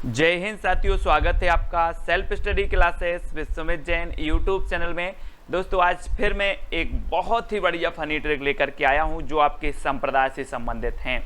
जय हिंद साथियों, स्वागत है आपका self study classes with Sumit Jain YouTube channel में। दोस्तों आज फिर मैं एक बहुत ही बढ़िया फनी ट्रिक लेकर के आया हूं जो आपके संप्रदाय से संबंधित हैं।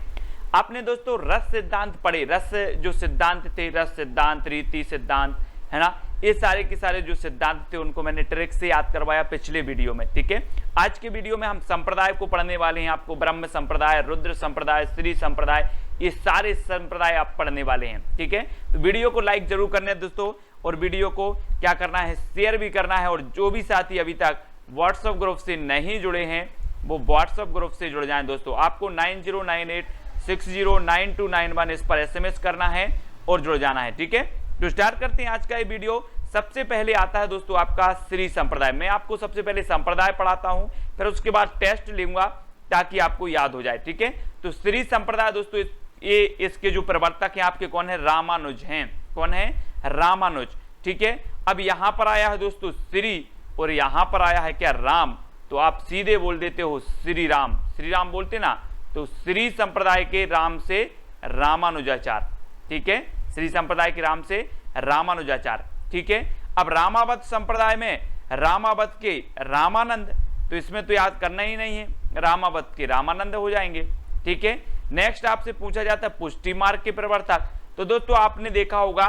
आपने दोस्तों रस सिद्धांत पढ़े, रस जो सिद्धांत थे, रस सिद्धांत, रीति सिद्धांत, है ना, ये सारे के सारे जो सिद्धांत थे उनको मैंने ट्रिक से याद करवाया पिछले वीडियो में। ठीक है, आज के वीडियो में हम संप्रदाय को पढ़ने वाले हैं। आपको ब्रह्म संप्रदाय, रुद्र संप्रदाय, श्री संप्रदाय, ये सारे संप्रदाय आप पढ़ने वाले हैं। ठीक है, तो वीडियो को लाइक जरूर करना है दोस्तों, और वीडियो को क्या करना है, शेयर भी करना है। और जो भी साथी अभी तक व्हाट्सएप ग्रुप से नहीं जुड़े हैं वो व्हाट्सएप ग्रुप से जुड़ जाएं दोस्तों। आपको 9098609291 इस पर SMS करना है और जुड़ जाना है। ठीक है, तो स्टार्ट करते हैं आज का ये वीडियो। सबसे पहले आता है दोस्तों आपका श्री संप्रदाय। मैं आपको सबसे पहले संप्रदाय पढ़ाता हूं, फिर उसके बाद टेस्ट लूंगा ताकि आपको याद हो जाए। ठीक है, तो श्री संप्रदाय दोस्तों ये इसके जो प्रवर्तक हैं आपके कौन है, रामानुज हैं। कौन है, रामानुज। ठीक है, अब यहां पर आया है दोस्तों श्री और यहां पर आया है क्या, राम। तो आप सीधे बोल देते हो श्री राम, श्री राम बोलते ना, तो श्री संप्रदाय के राम से रामानुजाचार्य। ठीक है, श्री संप्रदाय के राम से रामानुजाचार्य। ठीक है, अब रामावत संप्रदाय में रामावत के रामानंद, तो इसमें तो याद करना ही नहीं है, रामावत के रामानंद हो जाएंगे। ठीक है, नेक्स्ट आपसे पूछा जाता है पुष्टि मार्ग के प्रवर्तक। तो दोस्तों आपने देखा होगा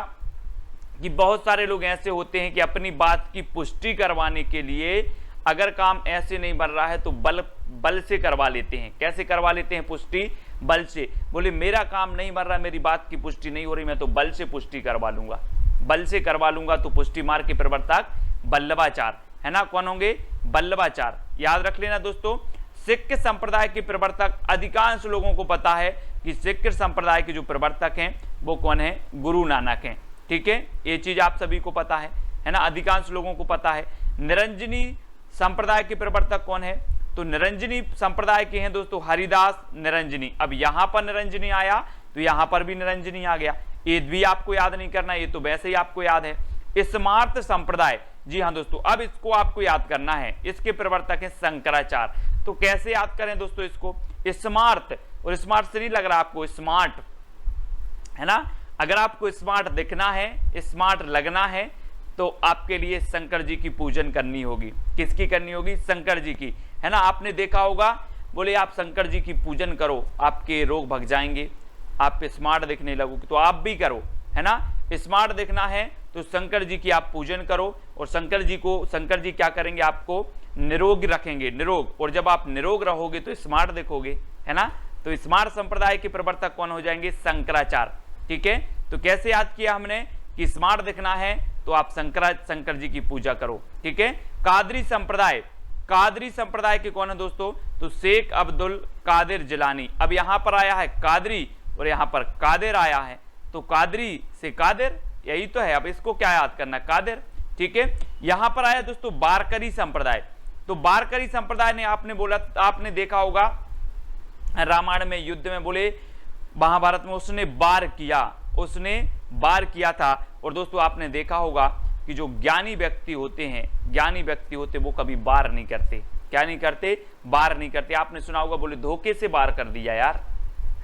कि बहुत सारे लोग ऐसे होते हैं कि अपनी बात की पुष्टि करवाने के लिए अगर काम ऐसे नहीं बन रहा है तो बल से करवा लेते हैं। कैसे करवा लेते हैं पुष्टि, बल से। बोले मेरा काम नहीं बन रहा, मेरी बात की पुष्टि नहीं हो रही, मैं तो बल से पुष्टि करवा लूंगा, बल से करवा लूंगा। तो पुष्टि मार्ग के प्रवर्तक बल्लभाचार्य, है ना, कौन होंगे, बल्लभाचार्य। याद रख लेना दोस्तों। सिख संप्रदाय के प्रवर्तक, अधिकांश लोगों को पता है कि सिख संप्रदाय के जो प्रवर्तक हैं वो कौन है, गुरु नानक हैं। ठीक है, ये चीज आप सभी को पता है ना, अधिकांश लोगों को पता है। निरंजनी संप्रदाय के प्रवर्तक कौन है, तो निरंजनी संप्रदाय के हैं दोस्तों हरिदास निरंजनी। अब यहां पर निरंजनी आया तो यहां पर भी निरंजनी आ गया, ये भी आपको याद नहीं करना, ये तो वैसे ही आपको याद है। स्मार्त संप्रदाय, जी हाँ दोस्तों, अब इसको आपको याद करना है। इसके प्रवर्तक है शंकराचार्य। तो कैसे याद करें दोस्तों इसको, स्मार्ट, और स्मार्ट से नहीं लग रहा आपको, स्मार्ट, है ना। अगर आपको स्मार्ट दिखना है, स्मार्ट लगना है, तो आपके लिए शंकर जी की पूजन करनी होगी। किसकी करनी होगी, शंकर जी की, है ना। आपने देखा होगा, बोले आप शंकर जी की पूजन करो आपके रोग भग जाएंगे, आप स्मार्ट दिखने लगोगे, तो आप भी करो, है ना। स्मार्ट दिखना है तो शंकर जी की आप पूजन करो, और शंकर जी क्या करेंगे, आपको निरोग रखेंगे, निरोग। और जब आप निरोग रहोगे तो स्मार्ट दिखोगे, है ना। तो स्मार्ट संप्रदाय के प्रवर्तक कौन हो जाएंगे, शंकराचार्य। ठीक है, तो कैसे याद किया हमने कि स्मार्ट दिखना है तो आप शंकर जी की पूजा करो। ठीक है, कादरी संप्रदाय, कादरी संप्रदाय के कौन है दोस्तों, तो शेख अब्दुल कादिर जिलानी। अब यहां पर आया है कादरी और यहां पर कादिर आया है, तो कादरी से कादिर, यही तो है। अब इसको क्या याद करना, कादिर। ठीक है, यहां पर आया दोस्तों बारकरी संप्रदाय। तो बारकरी संप्रदाय ने आपने देखा होगा रामायण में, युद्ध में, बोले महाभारत में उसने वार किया था। और दोस्तों आपने देखा होगा कि जो ज्ञानी व्यक्ति होते वो कभी वार नहीं करते। क्या नहीं करते, वार नहीं करते। आपने सुना होगा, बोले धोखे से वार कर दिया यार,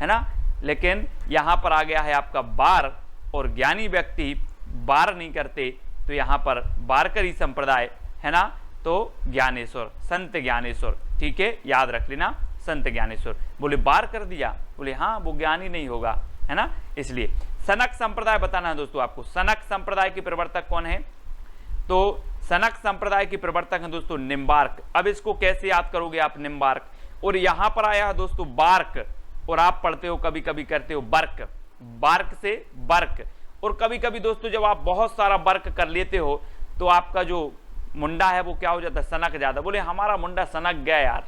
है ना। लेकिन यहां पर आ गया है आपका वार, और ज्ञानी व्यक्ति वार नहीं करते, तो यहां पर बारकरी संप्रदाय, है ना। तो ज्ञानेश्वर, संत ज्ञानेश्वर, ठीक है, याद रख लेना, संत ज्ञानेश्वर। बोले वार कर दिया, बोले हाँ वो ज्ञानी नहीं होगा, है ना, इसलिए। सनक संप्रदाय बताना है दोस्तों आपको। सनक संप्रदाय के प्रवर्तक कौन है, तो सनक संप्रदाय के प्रवर्तक हैं दोस्तों निम्बार्क। अब इसको कैसे याद करोगे आप, निम्बार्क। और यहां पर आया है दोस्तों बार्क, और आप पढ़ते हो कभी कभी करते हो बर्क, बार्क से बर्क। और कभी कभी दोस्तों जब आप बहुत सारा बर्क कर लेते हो तो आपका जो मुंडा है वो क्या हो जाता है, सनक जाता। बोले हमारा मुंडा सनक गया यार,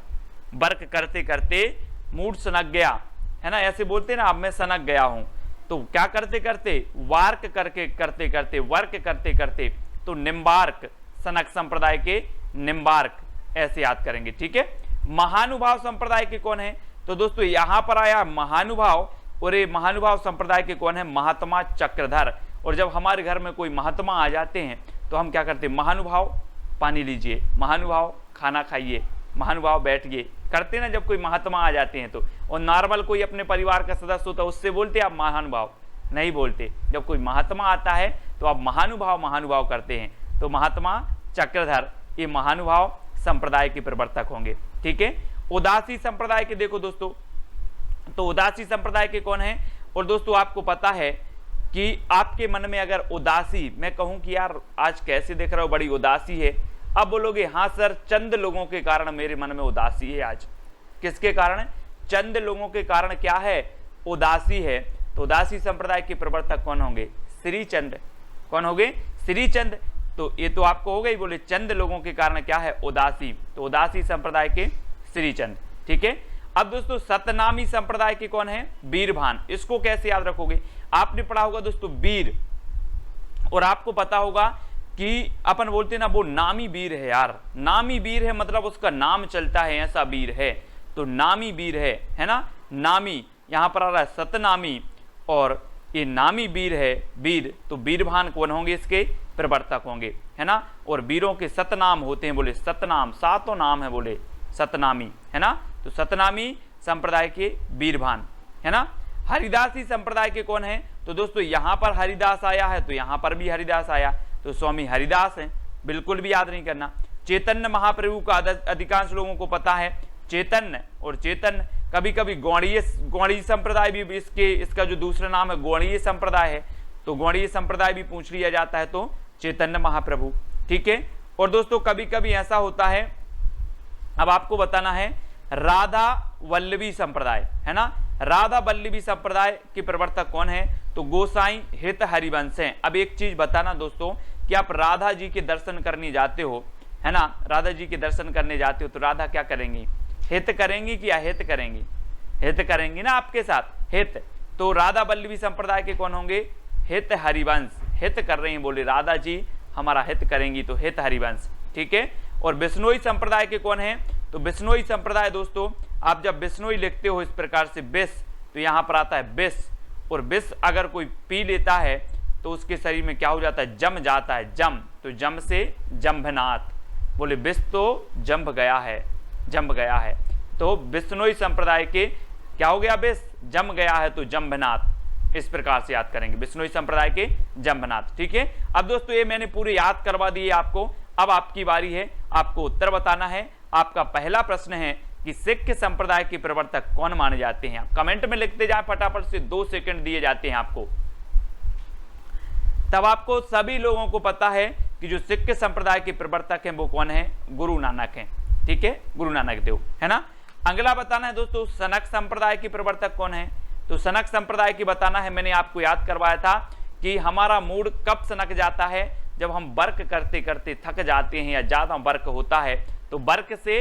बर्क करते करते मूड सनक गया, है ना, ऐसे बोलते ना, अब मैं सनक गया हूं। तो क्या करते करते, वार्क करके करते करते, वर्क करते करते, तो निम्बार्क, सनक संप्रदाय के निम्बार्क, ऐसे याद करेंगे। ठीक है, महानुभाव संप्रदाय के कौन है, तो दोस्तों यहां पर आया महानुभाव, और ये महानुभाव संप्रदाय के कौन है, महात्मा चक्रधर। और जब हमारे घर में कोई महात्मा आ जाते हैं तो हम क्या करते हैं, महानुभाव पानी लीजिए, महानुभाव खाना खाइए, महानुभाव बैठिए, करते ना जब कोई महात्मा आ जाते हैं तो। और नॉर्मल कोई अपने परिवार का सदस्य होता है उससे बोलते आप महानुभाव, नहीं बोलते। जब कोई महात्मा आता है तो आप महानुभाव महानुभाव करते हैं। तो महात्मा चक्रधर ये महानुभाव संप्रदाय के प्रवर्तक होंगे। ठीक है, उदासी संप्रदाय के देखो दोस्तों, तो उदासी संप्रदाय के कौन है? और दोस्तों आपको पता है कि आपके मन में अगर उदासी, मैं कहूं कि यार आज कैसे देख रहा हो बड़ी उदासी है, अब बोलोगे हाँ सर चंद लोगों के कारण मेरे मन में उदासी है आज। किसके कारण? चंद लोगों के कारण क्या है? उदासी है। तो उदासी संप्रदाय के प्रवर्तक कौन होंगे? श्रीचंद। कौन होंगे? श्रीचंद। तो ये तो आपको हो गई, बोले चंद लोगों के कारण क्या है? उदासी। तो उदासी संप्रदाय के श्रीचंद। ठीक है, अब दोस्तों सतनामी संप्रदाय के कौन है? वीरभान। इसको कैसे याद रखोगे? आपने पढ़ा होगा दोस्तों वीर, और आपको पता होगा कि अपन बोलते ना वो नामी वीर है यार, नामी वीर है मतलब उसका नाम चलता है, ऐसा वीर है। तो नामी वीर है ना, नामी यहां पर आ रहा है सतनामी, और ये नामी वीर है वीर। तो वीरभान कौन होंगे? इसके प्रवर्तक होंगे, है ना। और वीरों के सतनाम होते हैं, बोले सतनाम, सातों नाम है बोले सतनामी, है ना। तो सतनामी संप्रदाय के वीरभान, है ना। हरिदासी संप्रदाय के कौन है? तो दोस्तों यहां पर हरिदास आया है तो यहां पर भी हरिदास आया, तो स्वामी हरिदास हैं, बिल्कुल भी याद नहीं करना। चैतन्य महाप्रभु का अधिकांश लोगों को पता है चैतन्य, और चैतन्य कभी कभी गौड़ीय संप्रदाय भी इसका जो दूसरा नाम है गौड़ीय संप्रदाय है, तो गौड़ीय संप्रदाय भी पूछ लिया जाता है तो चैतन्य महाप्रभु। ठीक है, और दोस्तों कभी कभी ऐसा होता है, अब आपको बताना है राधा वल्लभी संप्रदाय, है ना। राधा वल्लभी संप्रदाय के प्रवर्तक कौन है? तो गोसाई हित हरिवंश हैं। अब एक चीज बताना दोस्तों कि आप राधा जी के दर्शन करने जाते हो, है ना, राधा जी के दर्शन करने जाते हो तो राधा क्या करेंगी? हित करेंगी कि अहित करेंगी? हित करेंगी ना आपके साथ, हित। तो राधा वल्लभी संप्रदाय के कौन होंगे? हित हरिवंश, हित कर रही हैं, बोले राधा जी हमारा हित करेंगी, तो हित हरिवंश। ठीक है, और बिश्नोई संप्रदाय के कौन है? तो बिश्नोई संप्रदाय दोस्तों आप जब बिश्नोई लिखते हो इस प्रकार से बिस, तो यहां पर आता है बिस, और बिस अगर कोई पी लेता है तो उसके शरीर में क्या हो जाता है? जम जाता है, जम। तो जम से जंभनाथ, बोले बिस तो जंभ गया है, जंभ गया है। तो बिश्नोई संप्रदाय के क्या हो गया? बिस जम गया है तो जंभनाथ, इस प्रकार से याद करेंगे, बिश्नोई संप्रदाय के जंभनाथ। ठीक है, अब दोस्तों ये मैंने पूरे याद करवा दिए आपको। अब आपकी बारी है, आपको उत्तर बताना है। आपका पहला प्रश्न है कि सिख संप्रदाय के प्रवर्तक कौन माने जाते हैं? आप कमेंट में लिखते जाए फटाफट से, 2 सेकंड दिए जाते हैं आपको, तब आपको सभी लोगों को पता है कि जो सिख संप्रदाय के प्रवर्तक हैं वो कौन है? गुरु नानक हैं। ठीक है, गुरु नानक देव, है ना। अगला बताना है दोस्तों सनक संप्रदाय के प्रवर्तक कौन है? तो सनक संप्रदाय की बताना है, मैंने आपको याद करवाया था कि हमारा मूड कब सनक जाता है? जब हम वर्क करते करते थक जाते हैं या ज्यादा वर्क होता है, तो वर्क से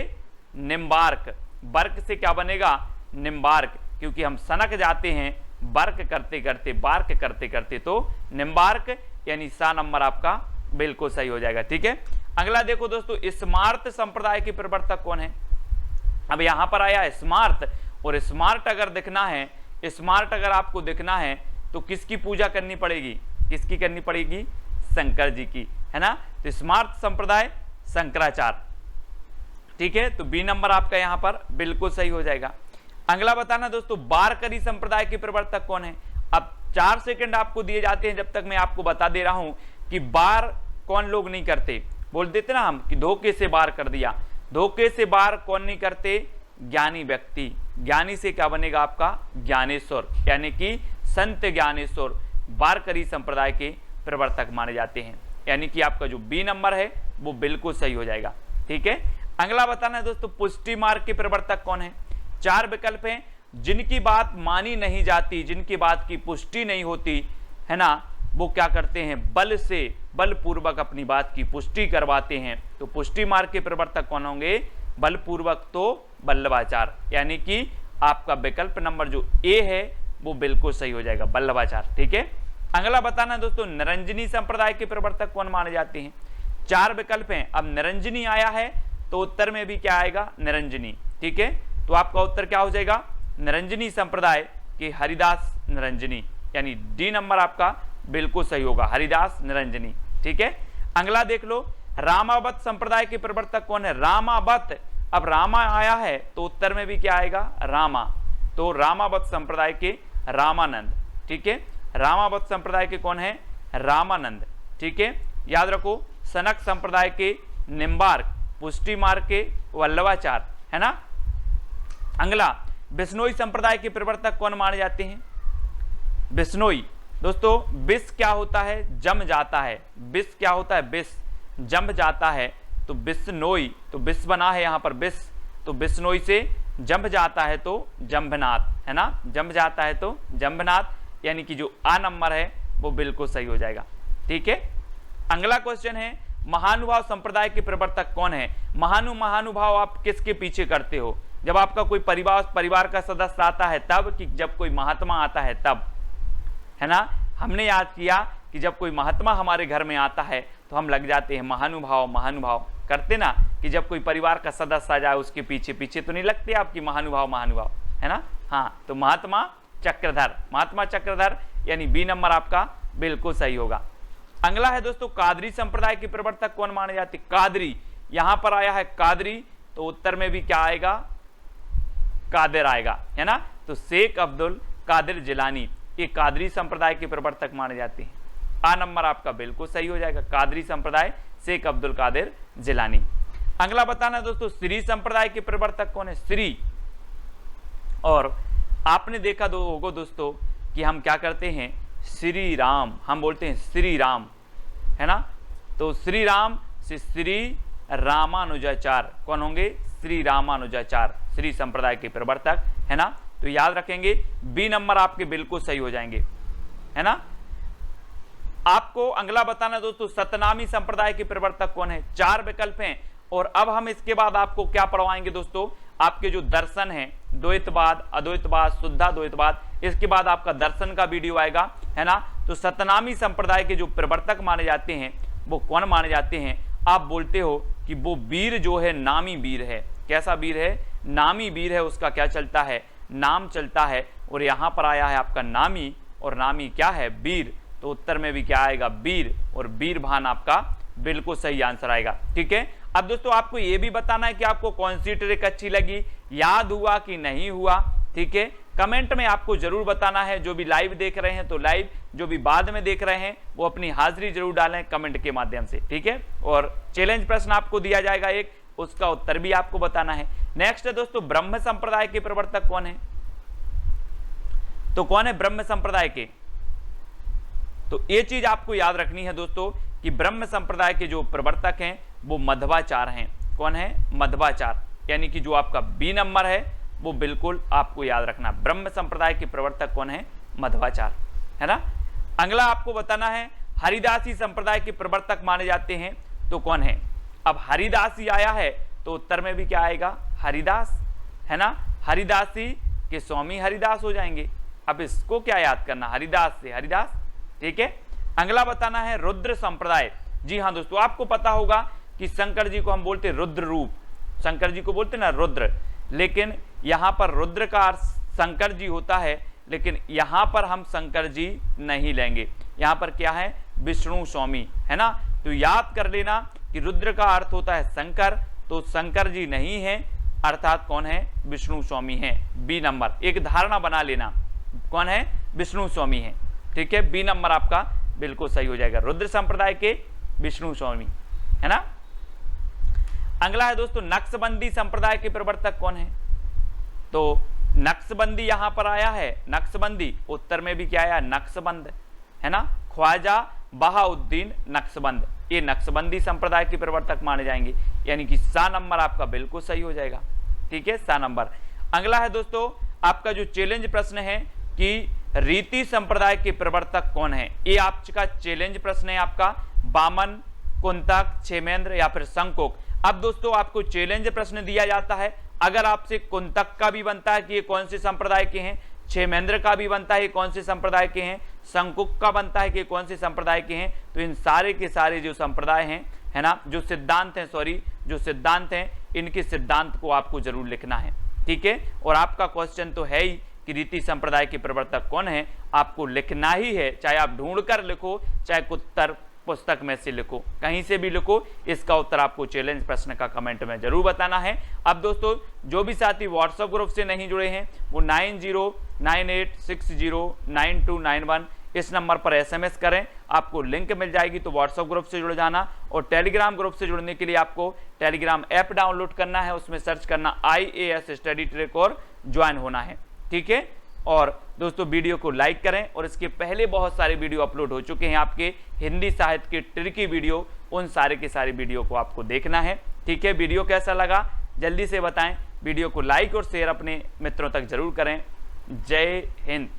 निम्बार्क, वर्क से क्या बनेगा? निम्बार्क, क्योंकि हम सनक जाते हैं वर्क करते करते, बार्क करते करते, तो निम्बार्क यानी सा नंबर आपका बिल्कुल सही हो जाएगा। ठीक है, अगला देखो दोस्तों स्मार्त संप्रदाय के प्रवर्तक कौन है? अब यहां पर आया स्मार्त, और स्मार्ट अगर दिखना है, स्मार्ट अगर आपको दिखना है तो किसकी पूजा करनी पड़ेगी? किसकी करनी पड़ेगी? शंकर जी की, है ना। तो स्मार्त संप्रदाय शंकराचार्य। ठीक है, तो बी नंबर आपका यहां पर बिल्कुल सही हो जाएगा। अगला बताना दोस्तों बारकरी संप्रदाय के प्रवर्तक कौन है? अब 4 सेकंड आपको दिए जाते हैं, जब तक मैं आपको बता दे रहा हूं कि बार कौन लोग नहीं करते। बोल देते ना हम कि धोखे से बार कर दिया, धोखे से बार कौन नहीं करते? ज्ञानी व्यक्ति। ज्ञानी से क्या बनेगा आपका? ज्ञानेश्वर, यानी कि संत ज्ञानेश्वर बारकरी संप्रदाय के प्रवर्तक माने जाते हैं, यानी कि आपका जो बी नंबर है वो बिल्कुल सही हो जाएगा। ठीक है, अगला बताना है दोस्तों पुष्टि मार्ग के प्रवर्तक कौन है? 4 विकल्प हैं। जिनकी बात मानी नहीं जाती, जिनकी बात की पुष्टि नहीं होती, है ना, वो क्या करते हैं? बल से, बलपूर्वक अपनी बात की पुष्टि करवाते हैं। तो पुष्टि मार्ग के प्रवर्तक कौन होंगे? बलपूर्वक तो वल्लभाचार्य, यानी कि आपका विकल्प नंबर जो ए है वो बिल्कुल सही हो जाएगा, वल्लभाचार्य। ठीक है, अगला बताना दोस्तों निरंजनी संप्रदाय के प्रवर्तक कौन माने जाते हैं? 4 विकल्प हैं। अब निरंजनी आया है तो उत्तर में भी क्या आएगा? निरंजनी। ठीक है, तो आपका उत्तर क्या हो जाएगा? निरंजनी संप्रदाय के हरिदास निरंजनी, यानी डी नंबर आपका बिल्कुल सही होगा, हरिदास निरंजनी। ठीक है, अगला देख लो रामावत संप्रदाय के प्रवर्तक कौन है? रामावत। अब रामा आया है तो उत्तर में भी क्या आएगा? रामा। तो रामावत संप्रदाय के रामानंद। ठीक है, रामावत संप्रदाय के कौन है? रामानंद। ठीक है, याद रखो। सनक संप्रदाय के निम्बार्क, पुष्टि मार्ग के वल्लभाचार्य, है ना। अगला, बिश्नोई संप्रदाय के प्रवर्तक कौन माने जाते हैं? बिश्नोई। दोस्तों बिस क्या होता है? जम जाता है। बिस क्या होता है? बिस जम जाता है, तो बिश्नोई, तो बिस बना है यहाँ पर बिस, तो बिश्नोई से जंभ जाता है तो जंभनाथ, है ना। जंभ जाता है तो जंभनाथ, यानी कि जो आ नंबर है वो बिल्कुल सही हो जाएगा। ठीक है, अगला क्वेश्चन है, महानुभाव संप्रदाय के प्रवर्तक कौन है? महानुभाव आप किसके पीछे करते हो? जब आपका कोई परिवार का सदस्य आता है तब, कि जब कोई महात्मा आता है तब, है ना। हमने याद किया कि जब कोई महात्मा हमारे घर में आता है तो हम लग जाते हैं महानुभाव करते ना, कि जब कोई परिवार का सदस्य आ जाए उसके पीछे पीछे तो नहीं लगते आपकी महानुभाव, है ना। हाँ, तो महात्मा चक्रधर, यानी बी नंबर आपका बिल्कुल सही होगा। अगला है दोस्तों, कादरी संप्रदाय के प्रवर्तक कौन माने जाते? कादरी, यहां पर आया है कादरी, तो उत्तर में भी क्या आएगा? कादिर आएगा, है ना। तो शेख अब्दुल कादिर जिलानी, ये कादरी संप्रदाय के प्रवर्तक माने जाते हैं। आ नंबर आपका बिल्कुल सही हो जाएगा। कादरी संप्रदाय, शेख अब्दुल कादिर जिलानी। अगला बताना दोस्तों, श्री संप्रदाय के प्रवर्तक कौन है? श्री। और आपने देखा होगा दोस्तों कि हम क्या करते हैं? श्री राम, हम बोलते हैं श्री राम, है ना। तो श्री राम से श्री रामानुजाचार्य कौन होंगे? श्री रामानुजाचार्य, श्री संप्रदाय के प्रवर्तक, है ना। तो याद रखेंगे, बी नंबर आपके बिल्कुल सही हो जाएंगे, है ना। आपको अगला बताना दोस्तों, सतनामी संप्रदाय के प्रवर्तक कौन है? 4 विकल्प हैं। और अब हम इसके बाद आपको क्या पढ़वाएंगे दोस्तों? आपके जो दर्शन है, द्वैतवाद, अद्वैतवाद, शुद्धाद्वैतवाद, इसके बाद आपका दर्शन का वीडियो आएगा, है ना। तो सतनामी संप्रदाय के जो प्रवर्तक माने जाते हैं वो कौन माने जाते हैं? आप बोलते हो कि वो वीर जो है नामी वीर है। कैसा वीर है? नामी वीर है, उसका क्या चलता है? नाम चलता है। और यहां पर आया है आपका नामी, और नामी क्या है? वीर। तो उत्तर में भी क्या आएगा? वीर, और वीर भान आपका बिल्कुल सही आंसर आएगा। ठीक है, अब दोस्तों आपको यह भी बताना है कि आपको कौन सी ट्रिक अच्छी लगी, याद हुआ कि नहीं हुआ। ठीक है, कमेंट में आपको जरूर बताना है। जो भी लाइव देख रहे हैं तो लाइव, जो भी बाद में देख रहे हैं वो अपनी हाजिरी जरूर डालें कमेंट के माध्यम से। ठीक है, और चैलेंज प्रश्न आपको दिया जाएगा एक, उसका उत्तर भी आपको बताना है। नेक्स्ट है दोस्तों, ब्रह्म संप्रदाय के प्रवर्तक कौन है? तो कौन है ब्रह्म संप्रदाय के? तो ये चीज आपको याद रखनी है दोस्तों कि ब्रह्म संप्रदाय के जो प्रवर्तक हैं वो मध्वाचार्य हैं। कौन है? मध्वाचार्य, यानी कि जो आपका बी नंबर है वो बिल्कुल आपको याद रखना। ब्रह्म संप्रदाय के प्रवर्तक कौन है? मध्वाचार्य, है ना। अगला आपको बताना है, हरिदासी संप्रदाय के प्रवर्तक माने जाते हैं तो कौन है? अब हरिदासी आया है तो उत्तर में भी क्या आएगा? हरिदास, है ना। हरिदासी के स्वामी हरिदास हो जाएंगे। अब इसको क्या याद करना? हरिदास से हरिदास। ठीक है, अगला बताना है रुद्र संप्रदाय। जी हाँ दोस्तों, आपको पता होगा कि शंकर जी को हम बोलते रुद्र रूप, शंकर जी को बोलते ना रुद्र, लेकिन यहां पर रुद्र का अर्थ शंकर जी होता है, लेकिन यहां पर हम शंकर जी नहीं लेंगे। यहां पर क्या है? विष्णु स्वामी, है ना। तो याद कर लेना कि रुद्र का अर्थ होता है शंकर, तो शंकर जी नहीं है, अर्थात कौन है? विष्णु स्वामी है। बी नंबर, एक धारणा बना लेना, कौन है? विष्णु स्वामी है। ठीक है, बी नंबर आपका बिल्कुल सही हो जाएगा। रुद्र संप्रदाय के विष्णु स्वामी, है ना। अगला है दोस्तों, नक्शबंदी संप्रदाय के प्रवर्तक कौन है? तो नक्शबंदी यहां पर आया है, नक्शबंदी, उत्तर में भी क्या आया? नक्शबंद, है ना। ख्वाजा बहाउद्दीन नक्शबंद, ये नक्शबंदी संप्रदाय के प्रवर्तक माने जाएंगे, यानी कि सा नंबर आपका बिल्कुल सही हो जाएगा। ठीक है, सा नंबर। अगला है दोस्तों आपका जो चैलेंज प्रश्न है कि रीति संप्रदाय के प्रवर्तक कौन है? ये आपका चैलेंज प्रश्न है आपका। बामन, कुंतक, क्षेमेंद्र या फिर शंकुक। अब दोस्तों आपको चैलेंज प्रश्न दिया जाता है, अगर आपसे कुंतक का भी बनता है कि ये कौन से संप्रदाय के हैं, क्षेमेंद्र का भी बनता है ये कौन से संप्रदाय के हैं, शंकुक का बनता है कि कौन से संप्रदाय के हैं, तो इन सारे के सारे जो संप्रदाय हैं, है ना, जो सिद्धांत हैं, जो सिद्धांत हैं, इनके सिद्धांत को आपको जरूर लिखना है। ठीक है, और आपका क्वेश्चन तो है ही कि रीति संप्रदाय के प्रवर्तक कौन है, आपको लिखना ही है, चाहे आप ढूंढ कर लिखो, चाहे उत्तर पुस्तक में से लिखो, कहीं से भी लिखो, इसका उत्तर आपको चैलेंज प्रश्न का कमेंट में जरूर बताना है। अब दोस्तों जो भी साथी व्हाट्सएप ग्रुप से नहीं जुड़े हैं वो 9098609291 इस नंबर पर SMS करें, आपको लिंक मिल जाएगी, तो व्हाट्सएप ग्रुप से जुड़ जाना। और टेलीग्राम ग्रुप से जुड़ने के लिए आपको टेलीग्राम ऐप डाउनलोड करना है, उसमें सर्च करना IAS स्टडी ट्रैक और ज्वाइन होना है, ठीक है। और दोस्तों वीडियो को लाइक करें, और इसके पहले बहुत सारे वीडियो अपलोड हो चुके हैं आपके हिंदी साहित्य के ट्रिकी वीडियो, उन सारे के सारे वीडियो को आपको देखना है, ठीक है। वीडियो कैसा लगा जल्दी से बताएं, वीडियो को लाइक और शेयर अपने मित्रों तक जरूर करें। जय हिंद।